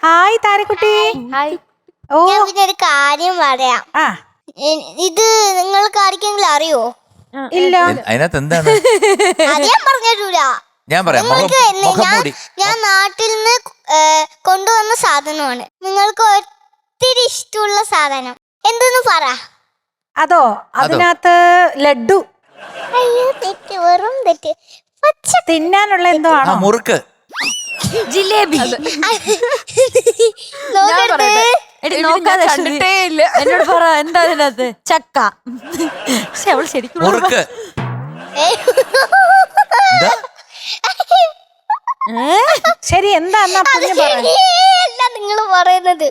Hi താരക്കുട്ടി. ഞാൻ പിന്നെ ഒരു കാര്യം പറയാം. ഇത് നിങ്ങൾക്ക് ആർക്കെങ്കിലും അറിയോ? ഇല്ല. അതിനകത്ത് എന്താണ്? അത് ഞാൻ പറഞ്ഞിട്ടില്ല. ഞാൻ നാട്ടിൽ നിന്ന് കൊണ്ടുവന്ന സാധനമാണ്. നിങ്ങൾക്ക് ഒത്തിരി ഇഷ്ടമുള്ള സാധനം എന്തെന്ന് പറ. അതോ? അതിനകത്ത് ലഡ്ഡു. അയ്യോ തെറ്റ്, വെറും തെറ്റ്. പച്ച തിന്നാനുള്ള എന്തോ ആണോ? മുറുക്ക്, ജിലേബി. കണ്ടിട്ടേ ഇല്ല. എന്നോട് പറ എന്താ അതിനകത്ത്? ചക്ക. അവൾ ശരിക്കും മുറുക്ക്. ശരി, എന്താ നിങ്ങൾ പറയുന്നത്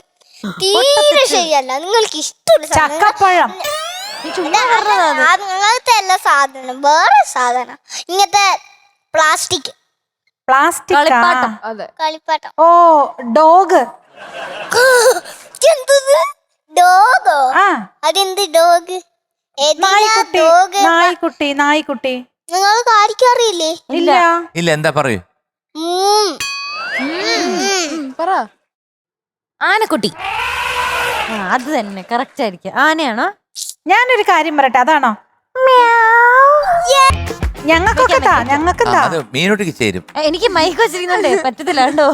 തീരെ ശരിയല്ല. നിങ്ങൾക്ക് ഇഷ്ടമുള്ള ചക്കപ്പഴം. അങ്ങനത്തെ എല്ലാ സാധനം, വേറെ സാധനം. ഇങ്ങനത്തെ പ്ലാസ്റ്റിക് കളിപ്പാട്ടം. ഓ, ഡോഗ്. ഡോഗോ? അതെന്ത് ഡോഗ്? നായ്ക്കുട്ടി. നിങ്ങൾക്ക് ആർക്കും അറിയില്ലേ? ഇല്ല. എന്താ പറയൂ? പറ. ആനക്കുട്ടി. അത് തന്നെ കറക്റ്റ് ആയിരിക്കും. ആനയാണോ? ഞാനൊരു കാര്യം പറയട്ടെ, അതാണോ? ഞങ്ങൾക്കെന്താ? മീനോട്ടിക്ക് ചേരും. എനിക്ക് മൈക്ക് വെച്ചിരിക്കുന്നുണ്ടേ പറ്റത്തില്ല കേട്ടോ.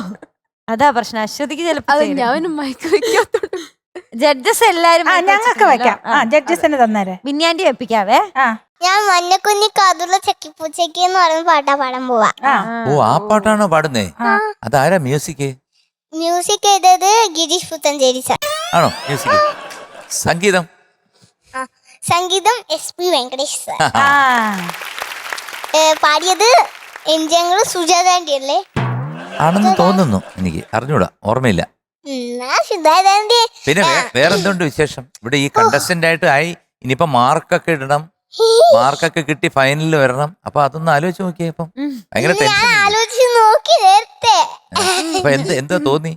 അതാ പ്രശ്നം. അശ്വതിക്ക് ചിലപ്പോ മൈക്ക് വെക്കാത്തോണ്ട് ജഡ്ജസ് എല്ലാരും ഞങ്ങൾക്ക് വെക്കാം. ജഡ്ജസിന് തന്നേരെ. ബിന്യാൻറ്റി വെപ്പിക്കാവേ. ഞാൻ മഞ്ഞക്കുഞ്ഞി കാതുള്ള ചക്കിപ്പൂച്ചയ്ക്ക് എന്ന് പറയുന്ന പാട്ടാ പാടാൻ പോവാ. ഓ, ആ പാട്ടാണോ പാടുന്നേ? അതാരാ മ്യൂസിക്? മ്യൂസിക് ചെയ്തത് ഗിരീഷ് പുത്തഞ്ചേരി സാർ ആണോ? മ്യൂസിക്. സംഗീതം SP വെങ്കടേഷ് സാർ. പാടിയത് എംജിങ്ങൾ സുജാത ആന്റി അല്ലേ? ആണെന്ന് തോന്നുന്നു. എനിക്ക് അറിഞ്ഞൂടാ, ഓർമ്മയില്ല. പിന്നെ വേറെന്തുണ്ട് വിശേഷം? ഇവിടെ ഈ കണ്ടസ്റ്റന്റ് ആയിട്ട് ആയി. ഇനിയിപ്പോ മാർക്കൊക്കെ ഇടണം. മാർക്കൊക്കെ കിട്ടി ഫൈനലിൽ വരണം. അപ്പൊ അതൊന്ന് ആലോചിച്ച് നോക്കിയേ. ഇപ്പം ഭയങ്കര ടെൻഷൻ. അപ്പൊ എന്താ തോന്നി?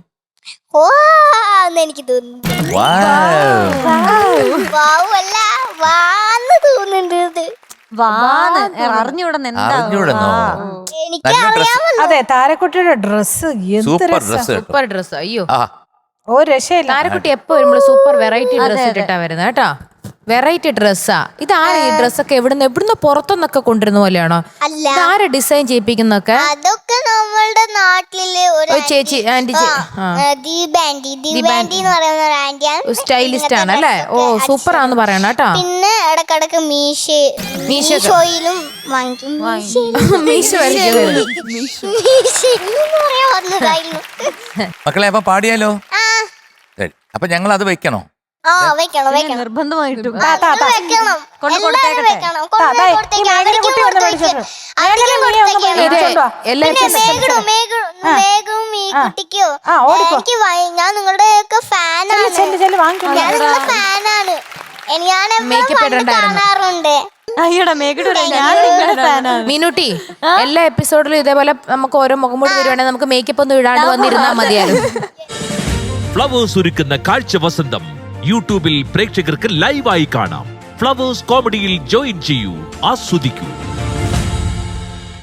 എനിക്ക് അതെ, താരക്കുട്ടിയുടെ ഡ്രസ് സൂപ്പർ ഡ്രസ്. അയ്യോ, ഓ രക്ഷയില്ല. താരക്കുട്ടി എപ്പോ വരുമ്പോഴും സൂപ്പർ വെറൈറ്റി ഡ്രസ് ഇട്ടിട്ടാ വരുന്നത് കേട്ടോ. വെറൈറ്റി ഡ്രസ്സാ. ഇതാരാ ഈ ഡ്രസ്സൊക്കെ? എവിടുന്ന് പുറത്തുനിന്നൊക്കെ കൊണ്ടുവരുന്ന പോലെയാണോ? ആരാ ഡിസൈൻ ചെയ്യിപ്പിക്കുന്നൊക്കെ? അതൊക്കെ നമ്മളുടെ നാട്ടില് ഒരു ചേച്ചി ആന്റി സ്റ്റൈലിസ്റ്റ് ആണ് അല്ലേ? ഓ, സൂപ്പർ ആന്ന് പറയണ കേട്ടോ. പിന്നെ ഇടക്കിടക്ക് മീശോയിലും വാങ്ങിക്കും. മക്കളെ, അപ്പൊ പാടിയാലോ? അപ്പൊ ഞങ്ങൾ അത് വെക്കണോ? നിർബന്ധമായിട്ടും ഞാൻ നിങ്ങളുടെ ഫാനാണ്. കാണാറുണ്ട്. മീനുട്ടി, എല്ലാ എപ്പിസോഡിലും ഇതേപോലെ നമുക്ക് ഓരോ മുഖംമൂടി വരുവാണെങ്കിൽ നമുക്ക് മേക്കപ്പ് ഒന്നും ഇടാണ്ട് വന്നിരുന്നാ മതിയായിരുന്നു. ഫ്ലവേഴ്സ് ഒരുക്കുന്ന കാഴ്ച വസന്തം യൂട്യൂബിൽ പ്രേക്ഷകർക്ക് ലൈവായി കാണാം. ഫ്ലവേഴ്സ് കോമഡിയിൽ ജോയിൻ ചെയ്യൂ, ആസ്വദിക്കൂ.